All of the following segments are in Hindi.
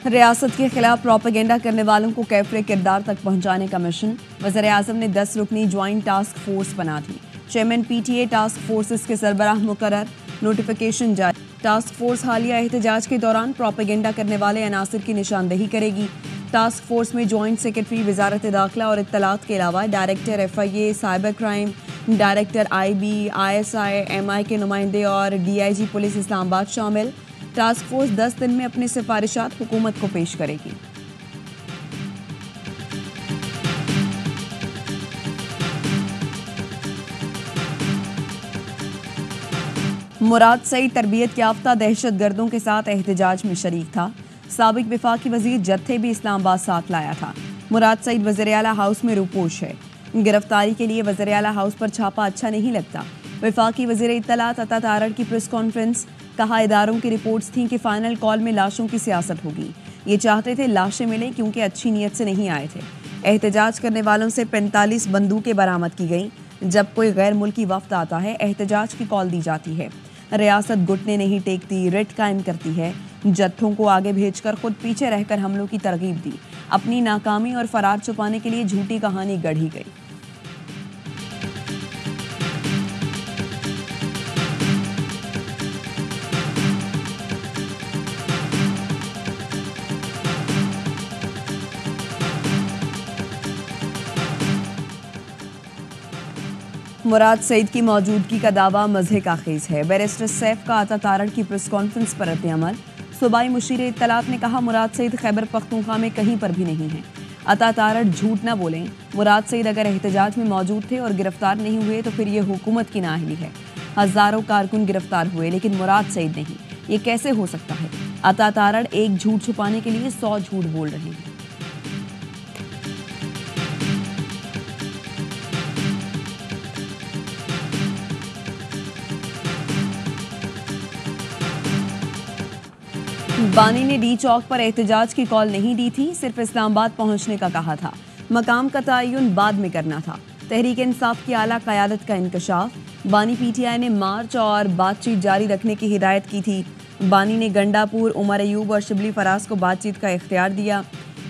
रियासत के खिलाफ प्रोपेगेंडा करने वालों को कैफरे किरदार तक पहुंचाने का मिशन। वज़ीर-ए-आज़म ने 10 रुकनी ज्वाइंट टास्क फोर्स बना दी। चेयरमैन पीटीए टास्क फोर्सेस के सरबराह मुकर्रर, नोटिफिकेशन जारी। टास्क फोर्स हालिया एहतजाज के दौरान प्रोपेगेंडा करने वाले अनासिर की निशानदेही करेगी। टास्क फोर्स में जॉइंट सेक्रेटरी वजारत दाखिला और इत्तलात के अलावा director FIA, cyber crime, director IB, ISI, MI के नुमाइंदे और DIG पुलिस इस्लामाबाद शामिल। टास्क फोर्स 10 दिन में अपनी सिफारिशात हुकूमत को पेश करेगी। मुराद सईद तरबियत याफ्ता दहशत गर्दों के साथ एहतजाज में शरीक था। साबिक विफाकी वजीर जत्थे भी इस्लामाबाद साथ लाया था। मुराद सईद वज़ीर आला हाउस में रूपोश है। गिरफ्तारी के लिए वज़ीर आला हाउस पर छापा अच्छा नहीं लगता। विफाकी वज़ीर इत्तलात अता तारड़ की प्रेस कॉन्फ्रेंस। कहा, इदारों की रिपोर्ट्स थीं कि फाइनल कॉल में लाशों की सियासत होगी। ये चाहते थे लाशें मिले क्योंकि अच्छी नीयत से नहीं आए थे। एहतजाज करने वालों से 45 बंदूकें बरामद की गईं। जब कोई गैर मुल्की वफ्द आता है, एहतजाज की कॉल दी जाती है। रियासत घुटने नहीं टेकती, रिट कायम करती है। जत्थों को आगे भेजकर खुद पीछे रहकर हमलों की तरगीब दी। अपनी नाकामी और फरार छुपाने के लिए झूठी कहानी गढ़ी गई। मुराद सईद की मौजूदगी का दावा मज़े का खेज है। बैरिस्टर सैफ का अता तारड़ की प्रेस कॉन्फ्रेंस पर रद्द-ए-अमल। सूबाई मुशीर इत्तलात ने कहा, मुराद सईद खैबर पख्तूनख्वा में कहीं पर भी नहीं है। अता तारड़ झूठ न बोलें। मुराद सईद अगर एहतजाज में मौजूद थे और गिरफ्तार नहीं हुए तो फिर ये हुकूमत की नाअहली है। हज़ारों कारकुन गिरफ्तार हुए लेकिन मुराद सईद नहीं, ये कैसे हो सकता है? अता तारड़ एक झूठ छुपाने के लिए 100 झूठ बोल रहे हैं। बानी ने डी चौक पर एहतजाज की कॉल नहीं दी थी, सिर्फ इस्लामाबाद पहुंचने का कहा था। मकाम का तयन बाद में करना था। तहरीक इंसाफ की आला क़यादत का इंकशाफ। बानी PTI ने मार्च और बातचीत जारी रखने की हिदायत की थी। बानी ने गंडापुर, उमर अयूब और शिबली फराज को बातचीत का इख्तियार दिया।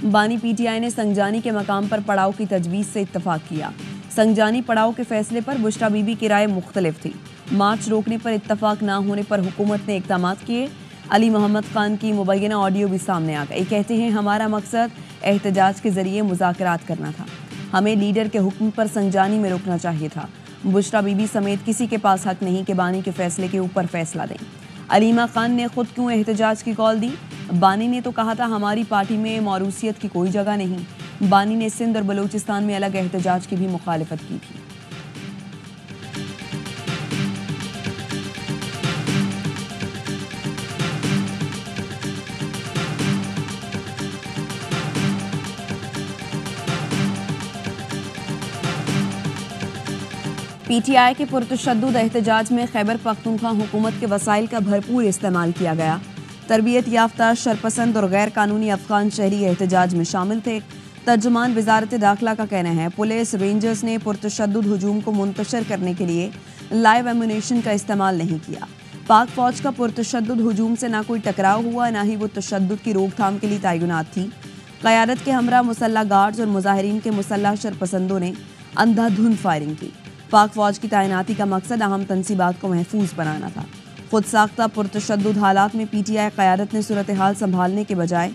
बानी PTI ने संगजानी के मकाम पर पड़ाव की तजवीज़ से इत्तफाक किया। संगजानी पड़ाव के फैसले पर बुशरा बीबी की राय मुख्तलिफ थी। मार्च रोकने पर इत्तफाक ना होने पर हुकूमत ने इक़दाम किए। अली मोहम्मद खान की मुबैना ऑडियो भी सामने आ गई। कहते हैं, हमारा मकसद एहतजाज के जरिए मुज़ाकरात करना था। हमें लीडर के हुक्म पर संगजानी में रुकना चाहिए था। बुशरा बीबी समेत किसी के पास हक नहीं कि बानी के फैसले के ऊपर फैसला दें। अलीमा खान ने खुद क्यों एहतजाज की कॉल दी? बानी ने तो कहा था, हमारी पार्टी में मौरूसियत की कोई जगह नहीं। बानी ने सिंध और बलूचिस्तान में अलग एहतजाज की भी मुखालिफत की थी। PTI के पुरतशद्दुद एहतजाज में खैबर पख्तूनख्वा हुकूमत के वसाइल का भरपूर इस्तेमाल किया गया। तरबियत याफ्ता, शरपसंद और गैर कानूनी अफगान शहरी एहतजाज में शामिल थे। तर्जुमान वजारत दाखिला का कहना है, पुलिस रेंजर्स ने पुरतशद्दुद हुजूम को मुंतशर करने के लिए लाइव एमुनेशन का इस्तेमाल नहीं किया। पाक फौज का पुरतशद्दुद हुजूम से ना कोई टकराव हुआ, ना ही वो तशद्दुद की रोकथाम के लिए तैनात थी। क़यादत के हमरा मुसल्ला गार्ड्स और मुजाहिरीन के मुसल्ला शरपसंदों ने अंधाधुंध फायरिंग की। पाक फौज की तैनाती का मकसद अहम तंसीबात को महफूज बनाना था। खुद साख्ता पुरतशद्दुद हालात में PTI क़यादत ने सूरत हाल संभालने के बजाय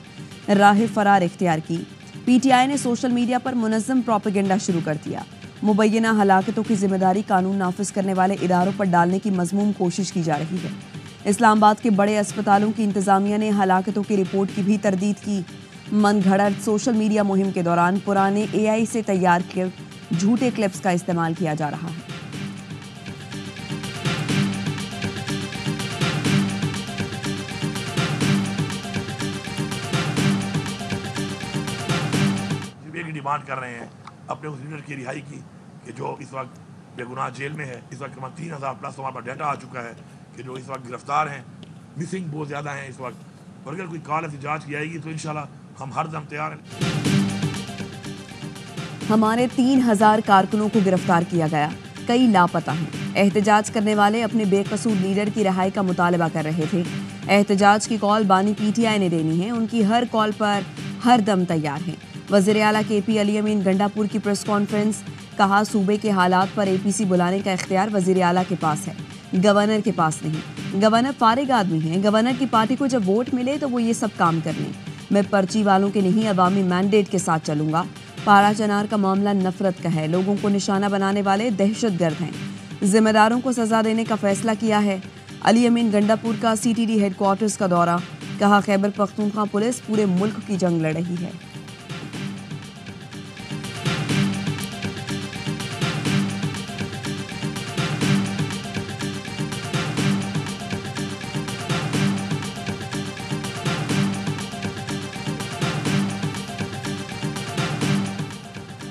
राह फरार इख्तियार की। PTI ने सोशल मीडिया पर मुनज़्ज़म प्रोपेगेंडा शुरू कर दिया। मुबैना हलाकतों की जिम्मेदारी कानून नाफिज करने वाले इदारों पर डालने की मज़मूम कोशिश की जा रही है। इस्लामाबाद के बड़े अस्पतालों की इंतज़ामिया ने हलाकतों की रिपोर्ट की भी तरदीद की। मन घड़त सोशल मीडिया मुहिम के दौरान पुराने AI से तैयार किए झूठे क्लिप्स का इस्तेमाल किया जा रहा है। डिमांड कर रहे हैं अपने उस लीडर की रिहाई की कि जो इस वक्त बेगुनाह जेल में है। इस वक्त करीबन 3000 प्लस हमारे पास डाटा आ चुका है कि जो इस वक्त गिरफ्तार हैं, मिसिंग बहुत ज़्यादा हैं इस वक्त। और अगर कोई कॉल एहतजाज की जाएगी तो इंशाल्लाह हम हर दम तैयार हैं। हमारे 3000 कारकुनों को गिरफ्तार किया गया। कई लापता हैं। एहतजाज करने वाले अपने बेकसूर लीडर की रिहाई का मुतालबा कर रहे थे। एहतजाज की कॉल बानी पीटीआई ने देनी है, उनकी हर कॉल पर हर दम तैयार हैं। वज़ीर आला KP अली अमीन गंडापुर की प्रेस कॉन्फ्रेंस, कहा सूबे के हालात पर APC बुलाने का इख्तियार वज़ीर आला के पास है, गवर्नर के पास नहीं। गवर्नर फारिग आदमी हैं, गवर्नर की पार्टी को जब वोट मिले तो वो ये सब काम कर लें। मैं पर्ची वालों के नहीं, अवामी मैंडेट के साथ चलूंगा। पारा चनार का मामला नफरत का है, लोगों को निशाना बनाने वाले दहशतगर्द हैं, जिम्मेदारों को सजा देने का फैसला किया है। अली अमीन गंडापुर का CTD हेडक्वार्टर्स का दौरा, कहा खैबर पख्तूनख्वा पुलिस पूरे मुल्क की जंग लड़ रही है।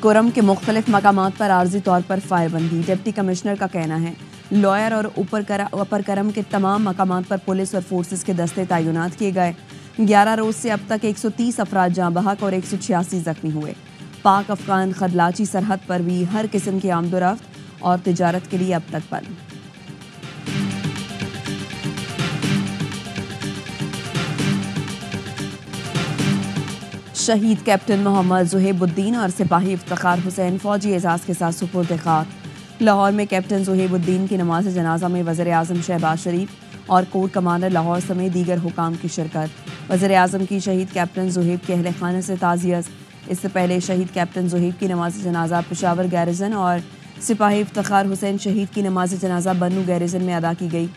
कुरम के मुख्तलिफ मकामात पर आर्जी तौर पर फायरबंदी। डिप्टी कमिश्नर का कहना है लॉयर और अपर करम के तमाम मकामात पर पुलिस और फोर्सेस के दस्ते तैनात किए गए। 11 रोज से अब तक 130 अफराद जाँ बहक और 186 जख्मी हुए। पाक अफगान खदलाची सरहद पर भी हर किस्म की आमदोरफ्त और तिजारत के लिए अब तक बंद। शहीद कैप्टन मोहम्मद ज़ुहैबुद्दीन और सिपाही इफ्तिखार हुसैन फौजी एजाज के साथ सुपुर्द खाक। लाहौर में कैप्टन ज़ुहैबुद्दीन की नमाज जनाजा में वज़ीर आज़म शहबाज शरीफ और कोर कमांडर लाहौर समेत दीगर हुकाम की शिरकत। वज़ीर आज़म की शहीद कैप्टन ज़ुहैब के अहले खाना से ताज़ियत। इससे पहले शहीद कैप्टन ज़ुहैब की नमाज जनाजा पेशावर गैरिजन और सिपाही इफ्तिखार हुसैन शहीद की नमाज जनाजा बन्नू गैरिजन में अदा की गई।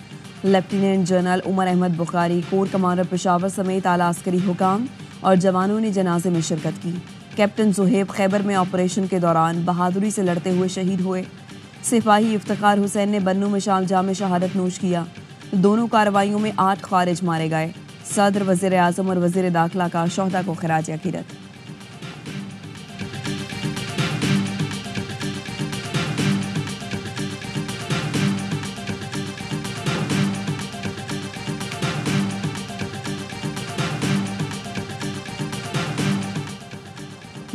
Lieutenant general Umar Ahmed Bukhari, corps commander Peshawar समेत आला अस्करी हुकाम और जवानों ने जनाजे में शिरकत की। कैप्टन ज़ुहैब खैबर में ऑपरेशन के दौरान बहादुरी से लड़ते हुए शहीद हुए। सिपाही इफ्तिखार हुसैन ने बन्नू में शारजाह में शहादत नोश किया। दोनों कार्रवाइयों में 8 खारिज मारे गए। सदर, वज़ीर आज़म और वज़ीर दाखिला का शोहदा को खिराज अकीदत।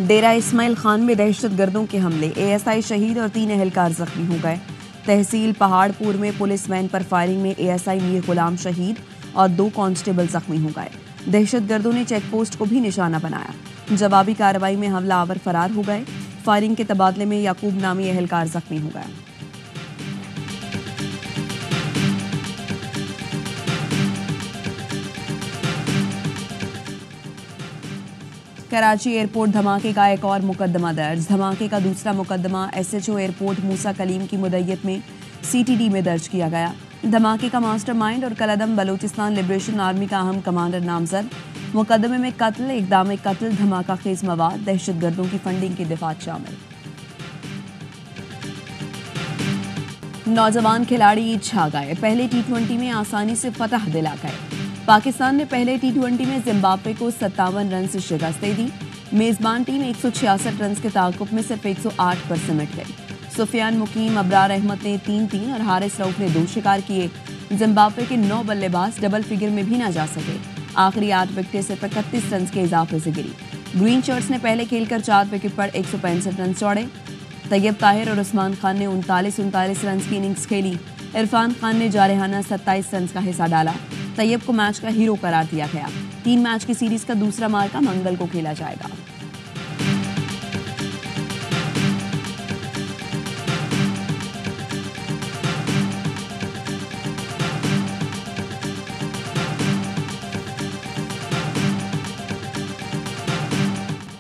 डेरा इस्माइल खान में दहशतगर्दों के हमले, ASI शहीद और 3 एहलकार जख्मी हो गए। तहसील पहाड़पुर में पुलिस वैन पर फायरिंग में ASI मीर गुलाम शहीद और 2 कांस्टेबल जख्मी हो गए। दहशतगर्दों ने चेक पोस्ट को भी निशाना बनाया। जवाबी कार्रवाई में हमलावर फरार हो गए। फायरिंग के तबादले में याकूब नामी एहलकार जख्मी हो गया। कराची एयरपोर्ट धमाके का एक और मुकदमा दर्ज। धमाके का दूसरा मुकदमा SHO एयरपोर्ट मूसा कलीम की मुद्दत में CTD में दर्ज किया गया। धमाके का मास्टरमाइंड और कलदम बलूचिस्तान लिबरेशन आर्मी का अहम कमांडर नामजद। मुकदमे में कत्ल, इक़दाम कत्ल, धमाका खेज मवाद, दहशतगर्दों की फंडिंग की दिफात शामिल। नौजवान खिलाड़ी छा गए, पहले T20 में आसानी से फतह दिला गए। पाकिस्तान ने पहले T20 में जिम्बाब्वे को 57 रन से शिकस्त दे दी। मेजबान टीम 166 रन के ताक़ुब में सिर्फ 108 पर सिमट गई। सुफियान मुकीम, अबरार अहमद ने 3-3 और हारिस रऊफ ने 2 शिकार किए। जिम्बाब्वे के 9 बल्लेबाज डबल फिगर में भी ना जा सके। आखिरी 8 विकेटें सिर्फ 31 रन के इजाफे से गिरी। ग्रीन शर्ट्स ने पहले खेलकर 4 विकेट पर 165 रन छोड़े। तैयब ताहिर और उस्मान खान ने 39 रन की इनिंग्स खेली। इरफान खान ने जारहाना 27 रन का हिस्सा डाला। तैयब को मैच का हीरो करार दिया गया। 3 मैच की सीरीज का दूसरा मार्का मंगल को खेला जाएगा।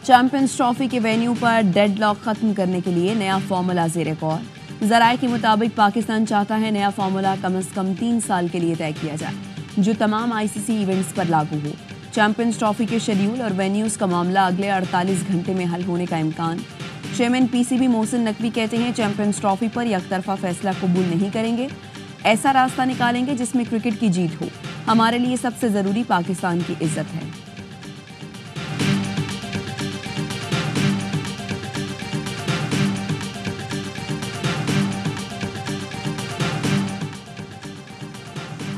चैंपियंस ट्रॉफी के वेन्यू पर डेडलॉक खत्म करने के लिए नया फॉर्मूला ज़ेरे गौर। ज़राए के मुताबिक पाकिस्तान चाहता है नया फॉर्मूला कम से कम 3 साल के लिए तय किया जाए, जो तमाम ICC इवेंट्स पर लागू हो। चैंपियंस ट्रॉफी के शेड्यूल और वेन्यूज़ का मामला अगले 48 घंटे में हल होने का इम्कान। चेयरमैन PCB मोहसिन नकवी कहते हैं चैंपियंस ट्रॉफी पर यकतरफा फैसला कबूल नहीं करेंगे। ऐसा रास्ता निकालेंगे जिसमें क्रिकेट की जीत हो। हमारे लिए सबसे ज़रूरी पाकिस्तान की इज्जत है।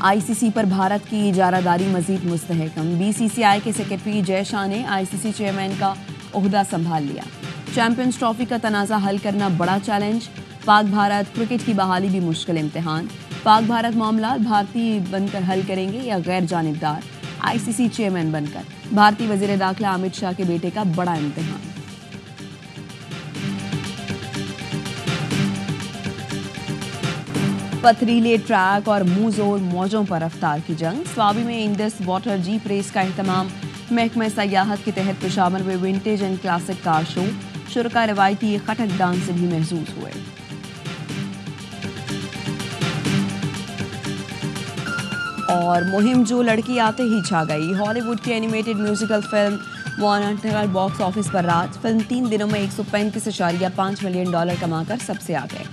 ICC पर भारत की इजारादारी मजीद मुस्तहकम। BCCI के सेक्रेटरी जय शाह ने ICC चेयरमैन का ओहदा संभाल लिया। चैंपियंस ट्रॉफी का तनाज़ा हल करना बड़ा चैलेंज। पाक भारत क्रिकेट की बहाली भी मुश्किल इम्तिहान। पाक भारत मामला भारतीय बनकर हल करेंगे या गैर जानिबदार। आईसीसी चेयरमैन बनकर भारतीय वजीर दाखिला अमित शाह के बेटे का बड़ा इम्तिहान। पथरीले ट्रैक और मुंह जोर मौजों पर रफ्तार की जंग। स्वाबी में इंडस वाटर जीप रेस का एहतमाम। महकमा सयाहत के तहत पेशावर में vintage and classic car show. शुरका रवायती खटक डांस से भी महसूस हुए। और मुहिम जो लड़की आते ही छा गई। हॉलीवुड की एनिमेटेड म्यूजिकल फिल्म वॉनटेरल बॉक्स ऑफिस पर राज। फिल्म 3 दिनों में $135.5 मिलियन कमाकर सबसे आगे।